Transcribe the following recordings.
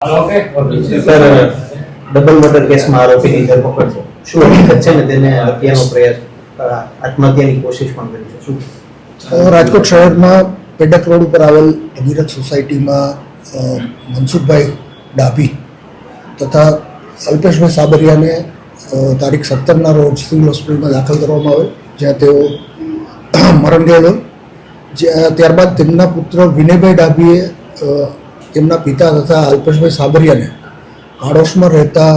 Sir, double murder કેસમાં આરોપીની ધરપકડ છે. શું હકીકત છે ને તેને હત્યાનો પ્રયાસ આત્મહત્યાની કોશિશ પણ કરી છે? શું રાજકોટ શહેરમાં પેડક રોડ ઉપર આવેલ ભગીરથ સોસાયટીમાં મનસુખભાઈ ડાભી તથા અલ્પેશભાઈ સાબરિયાને તારીખ 17ના રોજ સિવિલ હોસ્પિટલમાં દાખલ કરવામાં આવેલ, જ્યાં તેઓ મરણ ગયેલો. ત્યારબાદ તેમના પુત્ર વિનયભાઈ ડાભીએ તેમના પિતા તથા અલ્પેશભાઈ સાબરિયાને પાડોશમાં રહેતા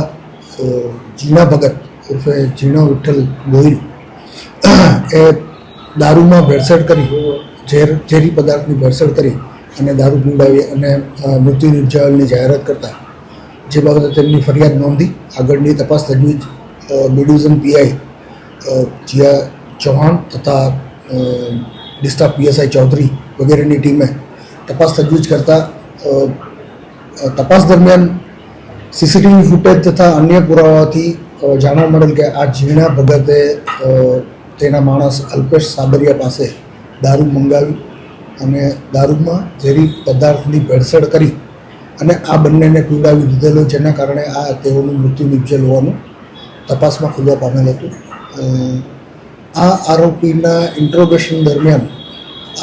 જીણા ભગત ઉર્ફે જીણા વિઠ્ઠલ ગોહિલ એ દારૂમાં ભેળસેળ કરી, ઝેરી પદાર્થની ભેળસેળ કરી અને દારૂ પીવડાવી અને મૃત્યુ નિપજાવેલની જાહેરાત કરતા, જે બાબતે તેમની ફરિયાદ નોંધી આગળની તપાસ તજવીજ B division PI Jiya Chauhan તથા ડિસ્ટ્રિક્ટ પીએસઆઈ ચૌધરી વગેરેની ટીમે તપાસ તજવીજ કરતા તપાસ દરમિયાન સીસીટીવી ફૂટેજ તથા અન્ય પુરાવાથી જાણવા મળેલ કે આ જીણા ભગતે તેના માણસ અલ્પેશ સાબરિયા પાસે દારૂ મંગાવી અને દારૂમાં ઝેરી પદાર્થની ભેળસેળ કરી અને આ બંનેને પીવડાવી દીધેલો, જેના કારણે આ તેઓનું મૃત્યુ નિપજેલ હોવાનું તપાસમાં ખુલવા પામેલ હતું. આ આરોપીના ઇન્ટ્રોગેશન દરમિયાન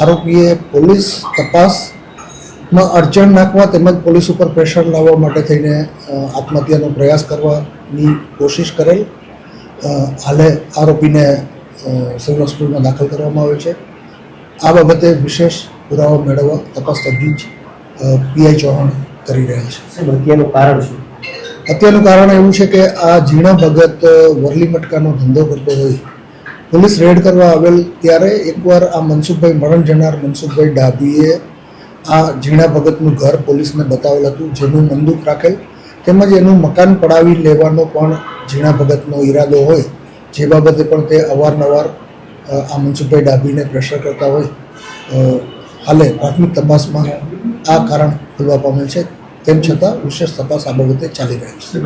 આરોપીએ પોલીસ તપાસમાં અડચણ નાખવા તેમજ પોલીસ ઉપર પ્રેશર લાવવા માટે થઈને આત્મહત્યાનો પ્રયાસ કરવાની કોશિશ કરેલ. હાલે આરોપીને સિવિલ હોસ્પિટલમાં દાખલ કરવામાં આવેલ છે. આ બાબતે વિશેષ પુરાવા મેળવવા તપાસ તજવીજ પીઆઈ ચૌહાણ કરી રહ્યા છે. હત્યાનું કારણ શું? હત્યાનું કારણ એવું છે કે આ જીણા ભગત વરલી મટકાનો ધંધો કરતો હોય. પોલીસ રેડ કરવા આવેલ ત્યારે એકવાર આ મનસુખભાઈ મરણ જનાર મનસુખભાઈ ડાભીએ આ જીણા ભગતનું ઘર પોલીસને બતાવેલ હતું, જેનું બંદૂક રાખેલ, તેમજ એનું મકાન પડાવી લેવાનો પણ જીણા ભગતનો ઈરાદો હોય, જે બાબતે પણ તે અવારનવાર આ મનસુખભાઈ ડાભીને પ્રેશર કરતા હોય. હાલે પ્રાથમિક તપાસમાં આ કારણ ખુલવા પામેલ છે. તેમ છતાં વિશેષ તપાસ આ બાબતે ચાલી રહી છે.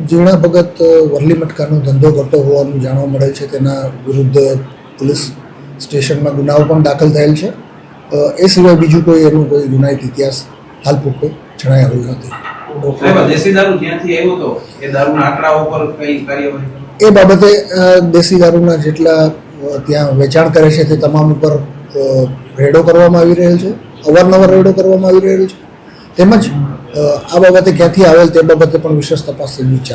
જીણા ભગત વરલી મટકાનો ધંધો કરતો હોવાનું જાણવા મળેલ છે. તેના વિરુદ્ધ પોલીસ સ્ટેશનમાં ગુનાઓ પણ દાખલ થયેલ છે. એ સિવાય બીજું કોઈ એનું કોઈ ગુનાહિત ઇતિહાસ હાલ પૂરતો જણાઈ આવ્યો નથી. એ બાબતે દેશી દારૂના જેટલા ત્યાં વેચાણ કરે છે તે તમામ ઉપર રેડો કરવામાં આવી રહેલ છે, અવારનવાર રેડો કરવામાં આવી રહેલ છે. તેમજ આ બાબતે ક્યાંથી આવેલ તે બાબતે પણ વિશેષ તપાસ ચાલુ છે.